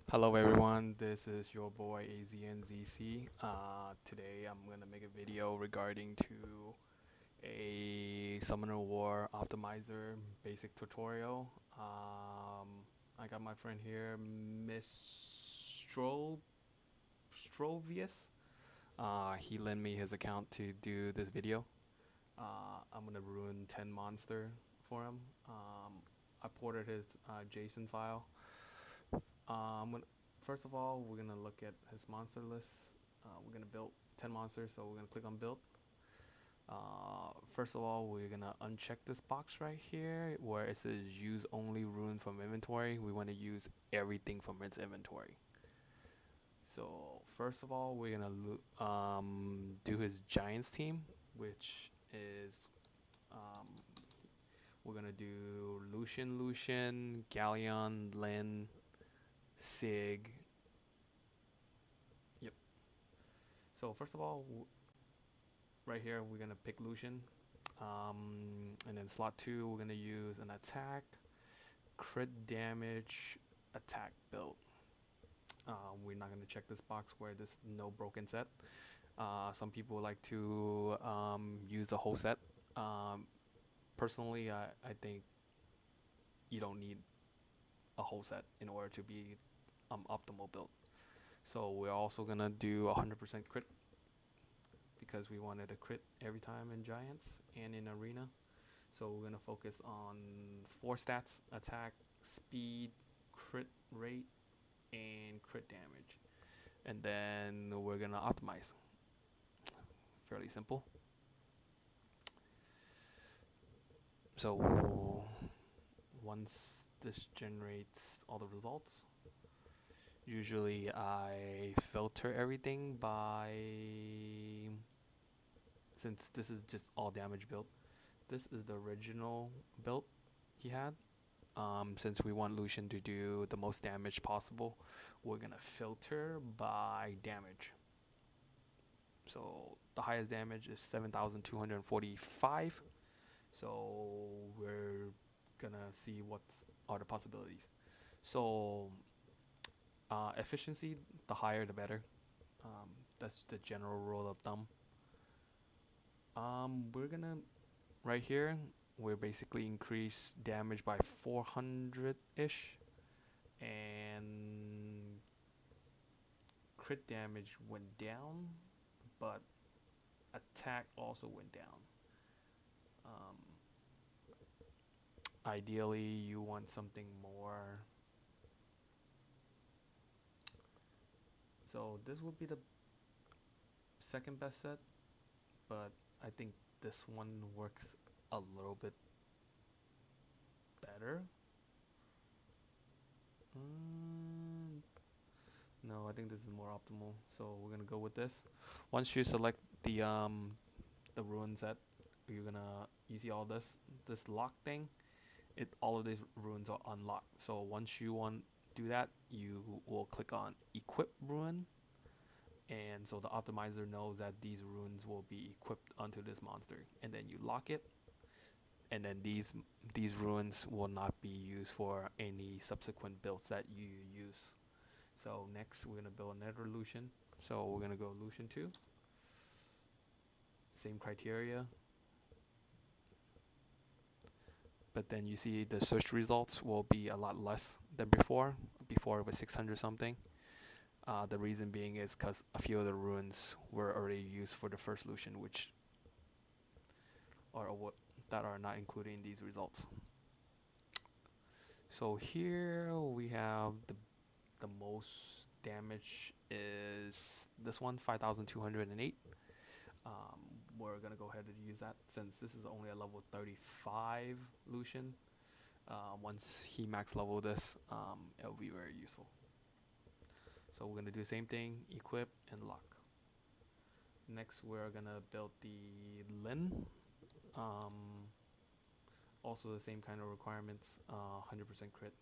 Hello everyone, this is your boy AZNZC. Today I'm gonna make a video regarding to a Summoner War Optimizer basic tutorial. I got my friend here, Miss Strovius. He lent me his account to do this video. I'm gonna ruin 10 monster for him. I ported his JSON file. I'm gonna First of all, we're gonna look at his monster list. We're gonna build 10 monsters, so we're gonna click on build. First of all, we're gonna uncheck this box right here where it says use only rune from inventory. We want to use everything from its inventory. So first of all, we're gonna do his giants team, which is um, we're gonna do Lucian, Galleon, Lyn, Sig. Yep. So first of all, right here we're gonna pick Lucian, and then slot 2 we're gonna use an attack, crit damage, attack build. We're not gonna check this box where there's no broken set. Some people like to use the whole set. Personally, I think you don't need a whole set in order to be optimal build. So we're also gonna do 100% crit because we wanted a crit every time in giants and in arena. So we're gonna focus on 4 stats: attack, speed, crit rate, and crit damage. And then we're gonna optimize. Fairly simple. So once this generates all the results, usually I filter everything by, since this is just all damage build, this is the original build he had. Since we want Lucian to do the most damage possible, we're gonna filter by damage. So the highest damage is 7,245. So we're gonna see what are the possibilities. So efficiency, the higher the better. That's the general rule of thumb. We're gonna right here. We're basically increase damage by 400 ish, and crit damage went down, but attack also went down. Um, Ideally, you want something more. So this would be the second best set, but I think this one works a little bit better. No, I think this is more optimal. So we're gonna go with this. Once you select the ruin set, you see all this lock thing. All of these runes are unlocked. So once you want to do that, you will click on equip ruin, and so the optimizer knows that these runes will be equipped onto this monster, and then you lock it, and then these runes will not be used for any subsequent builds that you use. So next we're gonna build another Lucian. So we're gonna go Lucian 2. Same criteria. But then you see the search results will be a lot less than before. Before it was 600 something. The reason being is because a few of the runes were already used for the first Lucian, which are what that are not included in these results. So here we have the most damage is this one, 5,208. We're gonna go ahead and use that since this is only a level 35 Lucian. Once he max level this, it'll be very useful. So we're gonna do the same thing, equip and lock. Next we're gonna build the Lyn. Also the same kind of requirements, 100% crit.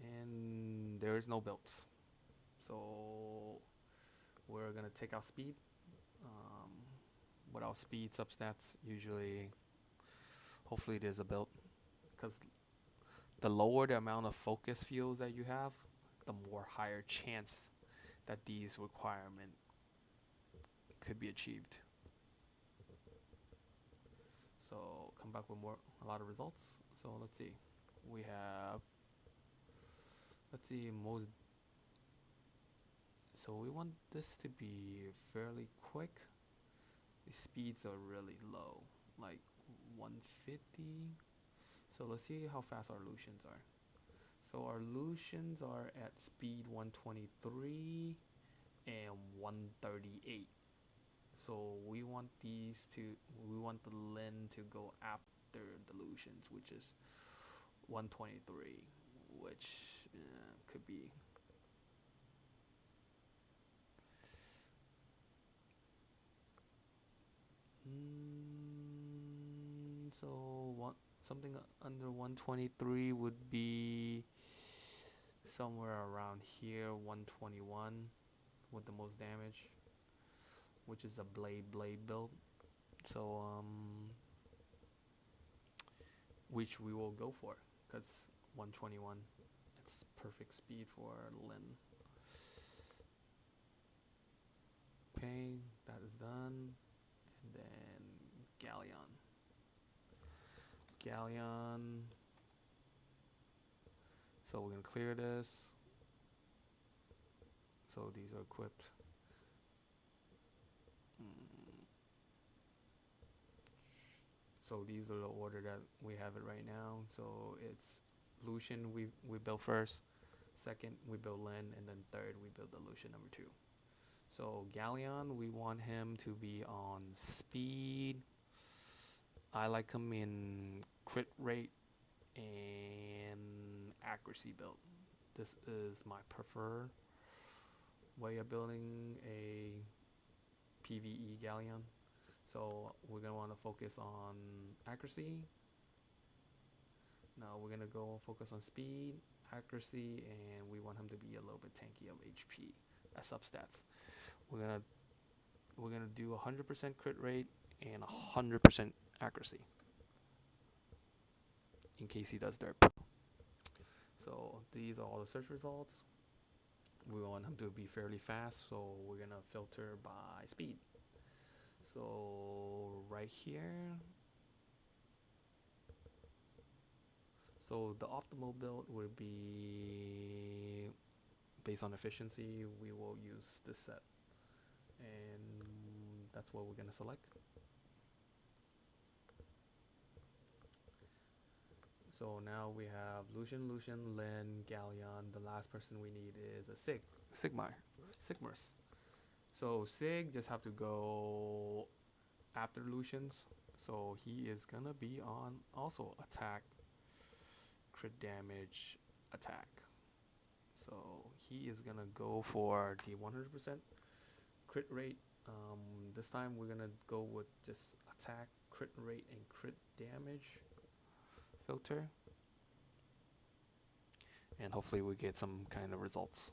And there is no builds. So we're gonna take out speed without speed substats. Usually, hopefully, there's a build, because the lower the amount of focus fields that you have, the more higher chance that these requirement could be achieved. So come back with a lot of results. So let's see. We have, let's see, most. So we want this to be fairly quick. The speeds are really low, like 150. So let's see how fast our Lucians are. So our Lucians are at speed 123 and 138. So we want we want the Lin to go after the Lucians, which is 123, which could be. So something under 123 would be somewhere around here, 121 with the most damage, which is a blade build. So which we will go for, because 121, it's perfect speed for Lin. Okay, that is done. And then Galleon. So we're gonna clear this. So these are equipped. So these are the order that we have it right now. So it's Lucian we build first, second we build Lin, and then third we build the Lucian number 2. So Galleon, we want him to be on speed. I like him in crit rate and accuracy build. This is my preferred way of building a PvE Galleon. So we're gonna want to focus on accuracy. Now we're gonna go focus on speed, accuracy, and we want him to be a little bit tanky of HP as substats. We're gonna do 100% crit rate and 100% accuracy in case he does derp. So these are all the search results. We want him to be fairly fast, so we're gonna filter by speed. So right here, so the optimal build would be based on efficiency. We will use this set, and that's what we're gonna select. So now we have Lucian, Lin, Galleon. The last person we need is a Sigmarus. So Sig just have to go after Lucians. So he is gonna be on also attack, crit damage, attack. So he is gonna go for the 100% crit rate. This time we're gonna go with just attack, crit rate, and crit damage filter, and hopefully we get some kind of results.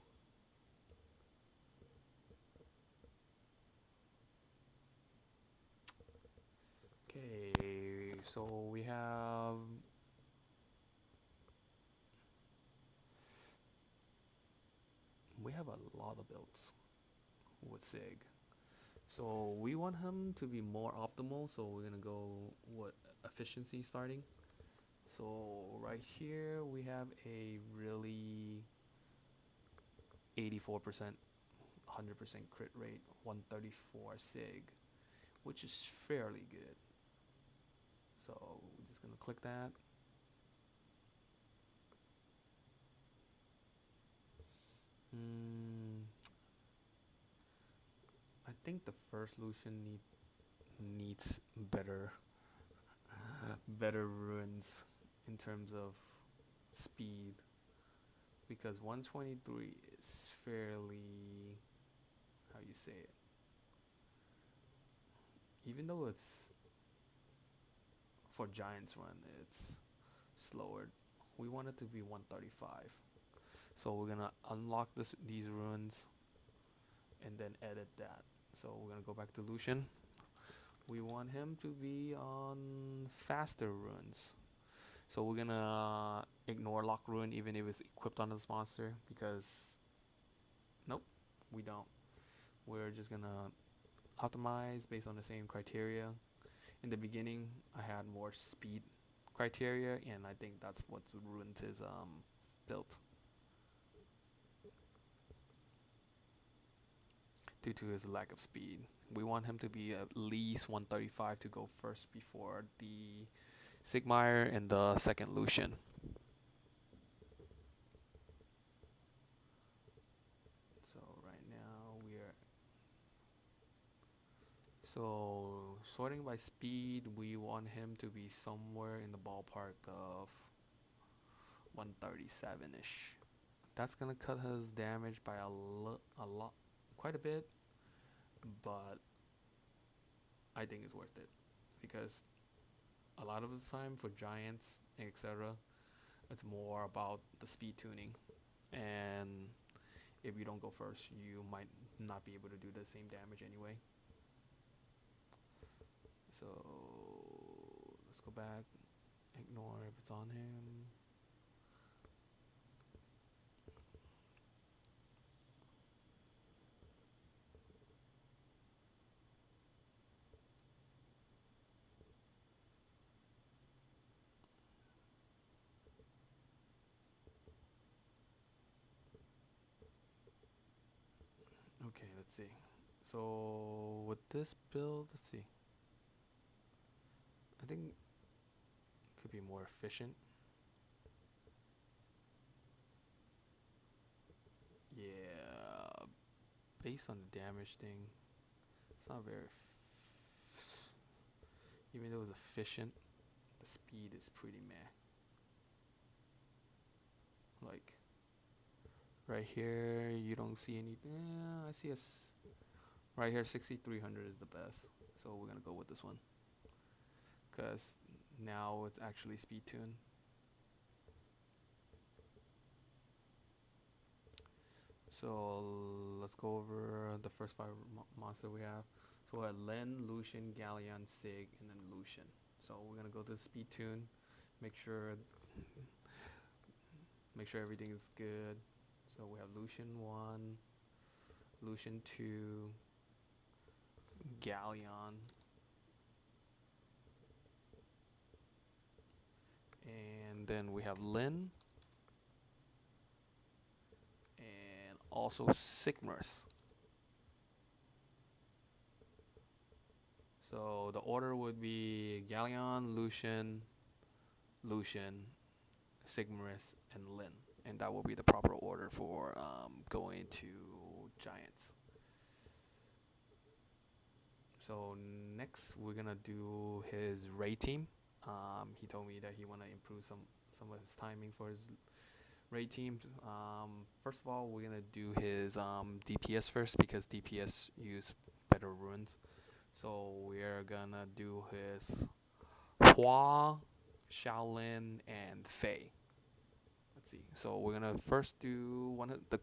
Okay, so we have a lot of builds with Sig. So we want him to be more optimal, so we're gonna go with efficiency starting. So right here we have a really 84%, 100% crit rate, 134 Sig, which is fairly good. So we're just gonna click that. I think the first Lucian needs better ruins in terms of speed, because 123 is fairly, how you say it, even though it's for Giants run it's slower, we want it to be 135. So we're gonna unlock these ruins and then edit that. So we're gonna go back to Lucian. we want him to be on faster runes. So we're gonna ignore lock rune even if it's equipped on this monster because nope, we don't. We're just gonna optimize based on the same criteria. In the beginning, I had more speed criteria, and I think that's what runes is built due to his lack of speed. We want him to be at least 135 to go first before the Sigmire and the second Lucian. So right now we are sorting by speed. We want him to be somewhere in the ballpark of 137-ish. That's gonna cut his damage by a lot, quite a bit, but I think it's worth it because a lot of the time for giants, etc., it's more about the speed tuning, and if you don't go first, you might not be able to do the same damage anyway. So let's go back, ignore if it's on him. Okay, let's see. So with this build, let's see. I think it could be more efficient. Yeah, based on the damage thing, it's not very. Even though it's efficient, the speed is pretty meh. Like right here, you don't see any. I see right here. 6300 is the best, so we're gonna go with this one because now it's actually speed tune. So let's go over the first 5 monsters we have. So we have Len, Lucian, Galleon, Sig, and then Lucian. So we're gonna go to the speed tune, make sure everything is good. So we have Lucian 1, Lucian 2, Galleon, and then we have Lyn, and also Sigmarus. So the order would be Galleon, Lucian, Sigmarus, and Lyn, and that will be the proper order for going to Giants. So next we're gonna do his raid team. He told me that he wanna improve some of his timing for his raid team. First of all, we're gonna do his DPS first because DPS use better runes. So we're gonna do his Hua, Shaolin, and Fei. Let's see. So we're gonna first do one of the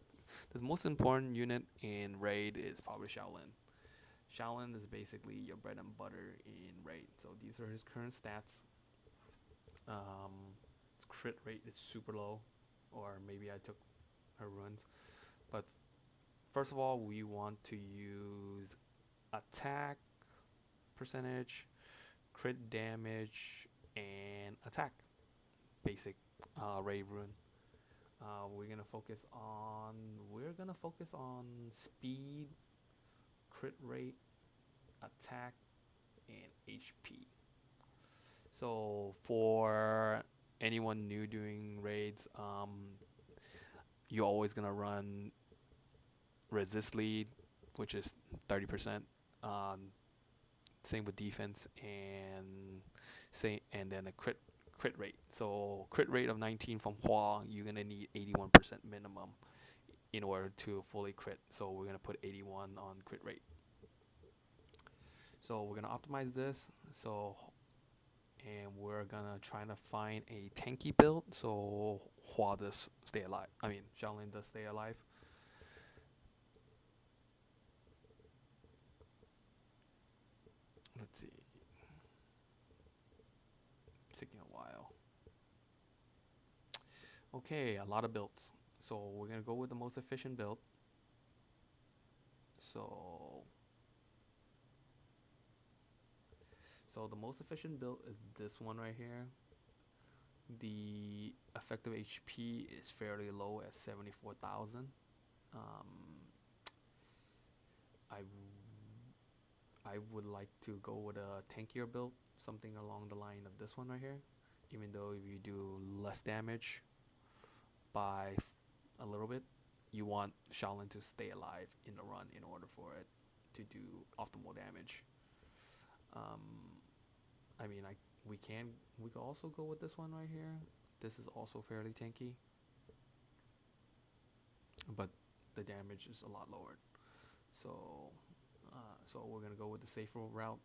most important unit in raid is probably Shaolin. Shaolin is basically your bread and butter in raid. So these are his current stats. His crit rate is super low, or maybe I took her runs. But first of all, we want to use attack percentage, crit damage, and attack. Basic raid rune. We're gonna focus on speed, crit rate, attack, and HP. So for anyone new doing raids, you're always gonna run resist lead, which is 30%. Same with defense and then a crit rate. So crit rate of 19 from Hua, you're gonna need 81% minimum in order to fully crit. So we're gonna put 81 on crit rate. So we're gonna optimize this. And we're gonna try to find a tanky build so Hua does stay alive. I mean, Shaolin does stay alive. Let's Let's see. It's taking a while. Okay, a lot of builds. So we're gonna go with the most efficient build. So the most efficient build is this one right here. The effective HP is fairly low at 74,000. Um, I would like to go with a tankier build, something along the line of this one right here. Even though if you do less damage by a little bit, you want Shaolin to stay alive in the run in order for it to do optimal damage. Um, I mean, we can also go with this one right here. This is also fairly tanky, but the damage is a lot lower. So, so we're gonna go with the safer route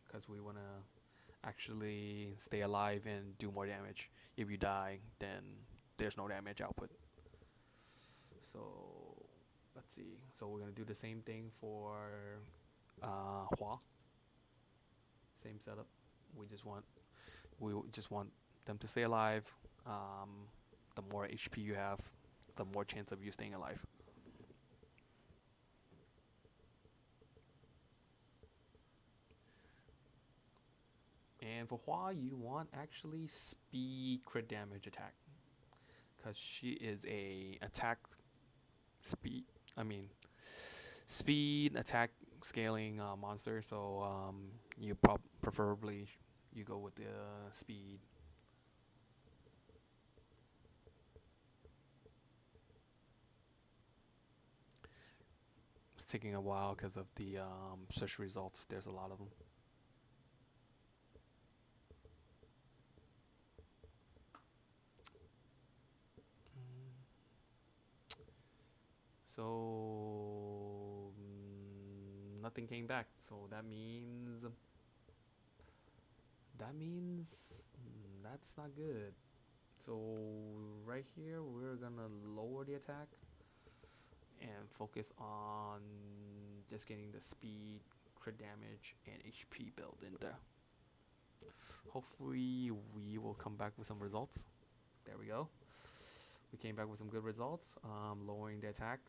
because we wanna actually stay alive and do more damage. If you die, then there's no damage output. So let's see. So we're gonna do the same thing for Hua. Same setup. We just want them to stay alive. The more HP you have, the more chance of you staying alive. And for Hua, you want actually speed crit damage attack, because she is a attack speed. I mean, speed attack scaling monster. So you preferably you go with the speed. It's taking a while because of the search results. There's a lot of them. So nothing came back. So that means that's not good. So right here we're gonna lower the attack and focus on just getting the speed, crit damage, and HP build in there. Hopefully we will come back with some results. There we go. We came back with some good results. Lowering the attack.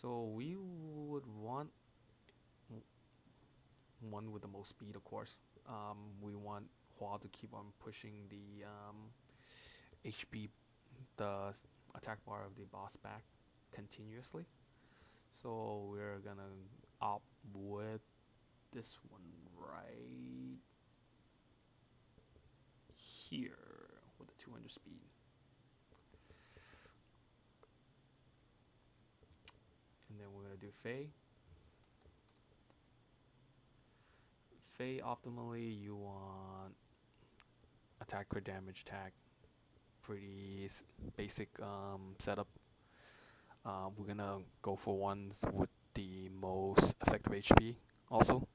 So we would want one with the most speed, of course. We want Hua to keep on pushing the HP, the attack bar of the boss back continuously. So we're gonna opt with this one right here with the 200 speed. And then we're gonna do Fei. Fei optimally you want attack, crit damage, attack. Pretty basic setup. We're gonna go for ones with the most effective HP also.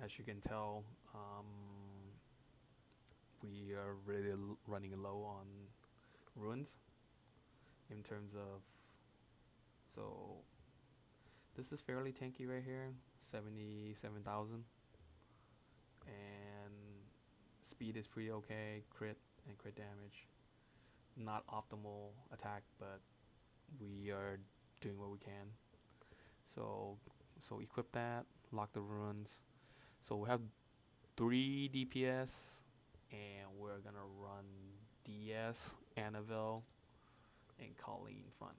As you can tell, we are really running low on runes in terms of, so this is fairly tanky right here, 77,000, and speed is pretty okay, crit and crit damage, not optimal attack, but we are doing what we can. So equip that, lock the runes. So we have 3 DPS, and we're gonna run DS, Annabelle, and Colleen front.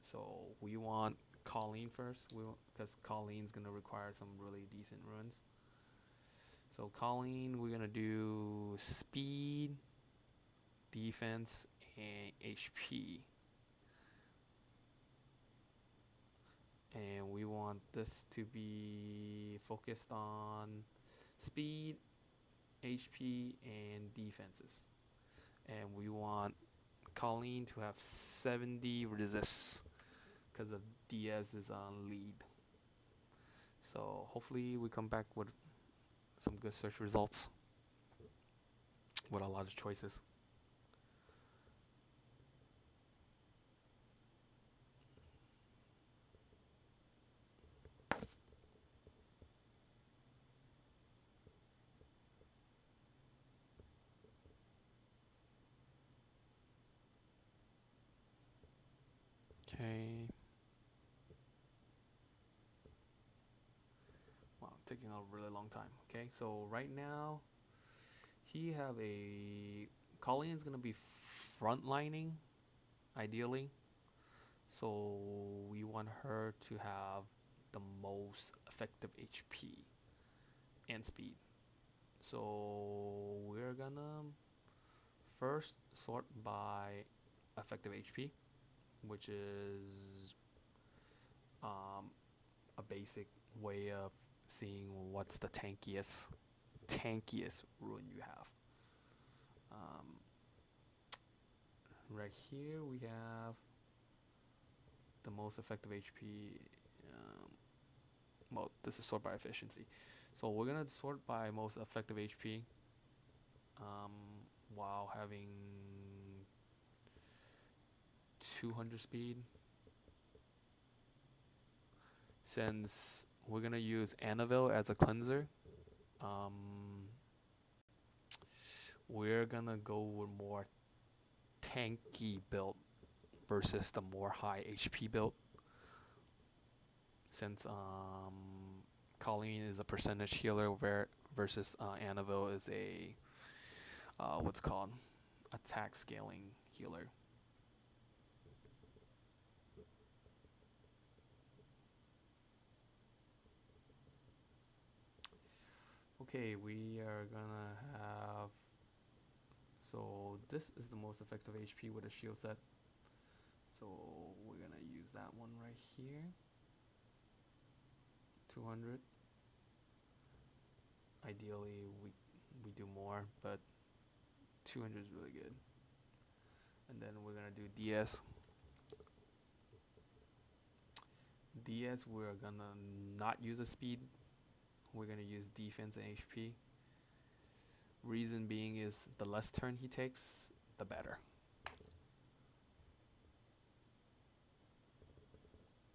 So we want Colleen first, because Colleen's gonna require some really decent runs. So Colleen, we're gonna do speed, defense, and HP. And we want this to be focused on speed, HP, and defenses. And we want Colleen to have 70 resists because the Diaz is on lead. So hopefully we come back with some good search results with a lot of choices. taking a really long time. Okay, so right now he have a Colleen's gonna be frontlining ideally. So we want her to have the most effective HP and speed. So we're gonna first sort by effective HP, which is um, a basic way of seeing what's the tankiest rune you have. Um, right here we have the most effective HP. Well, this is sort by efficiency. So we're gonna sort by most effective HP um, while having 200 speed. Since we're gonna use Annabelle as a cleanser, we're gonna go with more tanky build versus the more high HP build. Since Colleen is a percentage healer versus Annabelle is a what's called attack scaling healer. Okay, we are gonna have, so this is the most effective HP with a shield set. So we're gonna use that one right here. 200. Ideally we do more, but 200 is really good. And then we're gonna do DS. DS we're gonna not use a speed. We're gonna use defense and HP. Reason being is the less turn he takes, the better.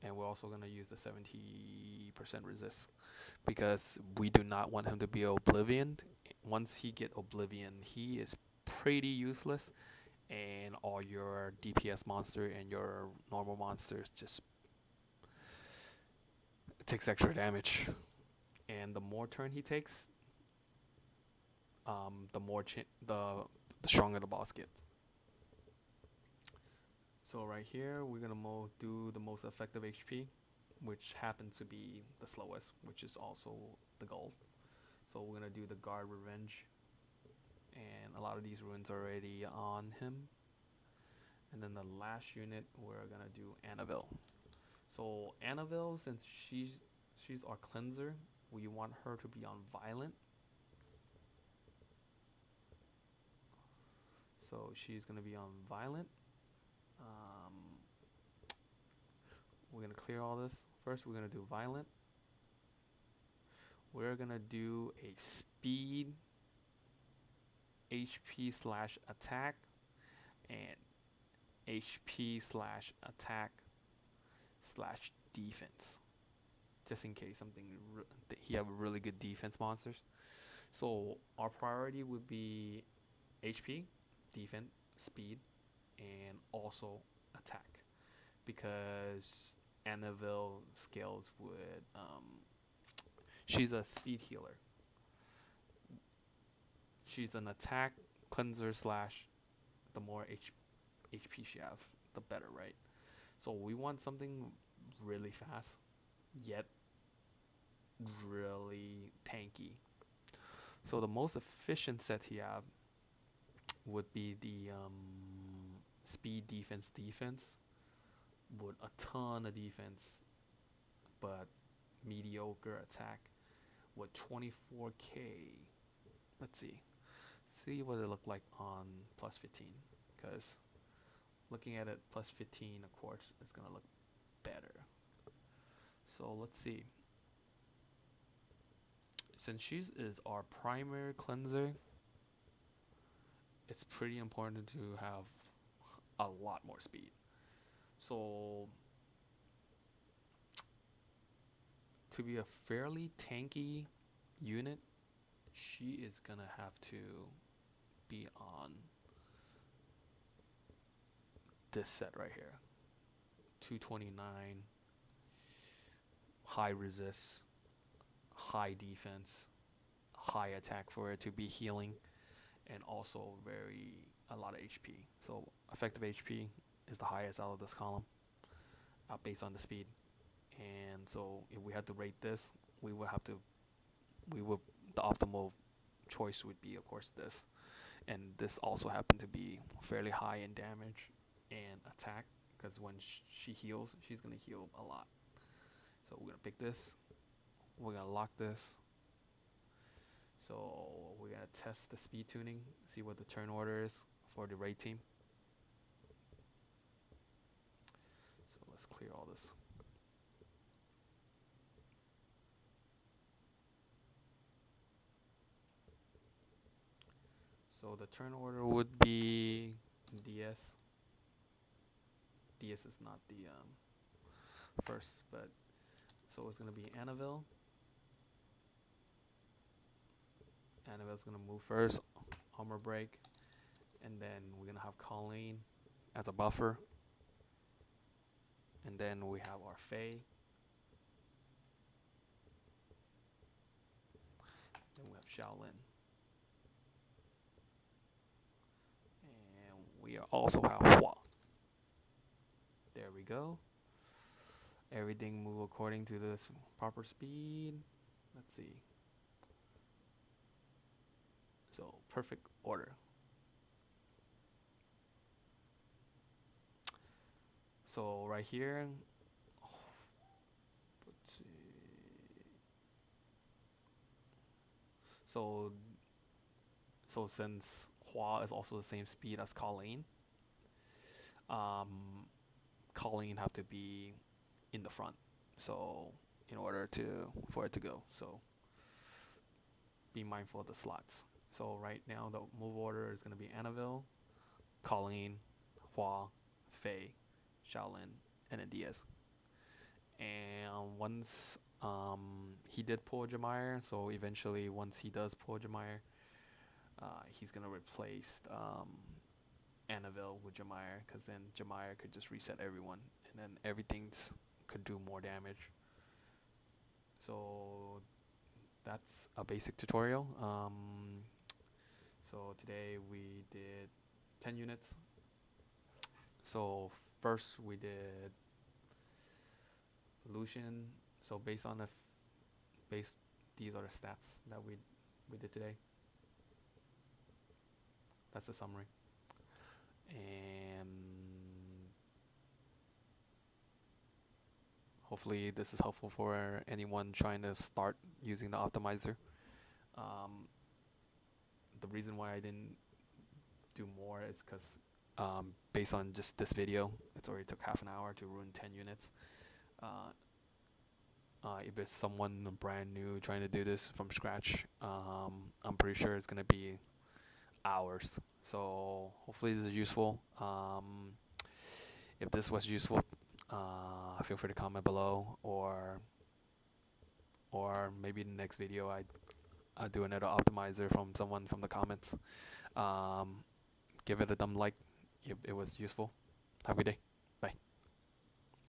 And we're also gonna use the 70% resist because we do not want him to be Oblivion. Once he get Oblivion, he is pretty useless, and all your DPS monster and your normal monsters just takes extra damage. And the more turn he takes, the more the stronger the boss gets. So right here, we're gonna do the most effective HP, which happens to be the slowest, which is also the goal. So we're gonna do the Guard Revenge, and a lot of these runes are already on him. And then the last unit, we're gonna do Annabelle. So Annabelle, since she's our cleanser, we want her to be on Violent. So she's gonna be on Violent. We're gonna clear all this. First, we're gonna do Violent. We're gonna do a speed, HP slash attack, and HP slash attack slash defense. Just in case something he have really good defense monsters. So our priority would be HP, defense, speed, and also attack, because Annabelle scales with she's a speed healer. She's an attack cleanser slash the more HP she have, the better, right? So we want something really fast, yet really tanky. So the most efficient set he have would be the speed defense with a ton of defense, but mediocre attack with 24k. Let's see what it looked like on plus 15, because looking at it plus 15, of course, it's gonna look better. So let's see. Since she is our primary cleanser, it's pretty important to have a lot more speed. So to be a fairly tanky unit, she is gonna have to be on this set right here. 229, high resist, high defense, high attack for it to be healing, and also a lot of HP. So effective HP is the highest out of this column, based on the speed. And so if we had to rate this, we would have to we would the optimal choice would be, of course, this. And this also happened to be fairly high in damage and attack, because when she heals, she's gonna heal a lot. So we're gonna pick this. We're gonna lock this. So we're gonna test the speed tuning, see what the turn order is for the raid team. So let's clear all this. So the turn order would be DS. DS is not the first, but so it's gonna be Annabelle. Annabelle's gonna move first, armor break, and then we're gonna have Colleen as a buffer, and then we have our Faye. Then we have Shaolin. And we also have Hua. There we go. Everything move according to this proper speed. Let's see. So perfect order. So right here, let's see. So since Hua is also the same speed as Colleen, Colleen have to be in the front. So in order for it to go, so be mindful of the slots. So right now the move order is gonna be Annabelle, Colleen, Hua, Faye, Shaolin, and then DS. And once he did pull Jemire, so eventually once he does pull Jemire, he's gonna replace Annabelle with Jemire, because then Jemire could just reset everyone, and then everything's could do more damage. So that's a basic tutorial. So today we did 10 units. So first we did Lucian. So based on these are the stats that we did today. That's the summary. And hopefully this is helpful for anyone trying to start using the optimizer. The reason why I didn't do more is because based on just this video, it's already took half an hour to ruin 10 units. If it's someone brand new trying to do this from scratch, I'm pretty sure it's gonna be hours. So hopefully this is useful. If this was useful, feel free to comment below, or maybe in the next video I do another optimizer from someone from the comments. Give it a thumb like if it was useful. Have a good day.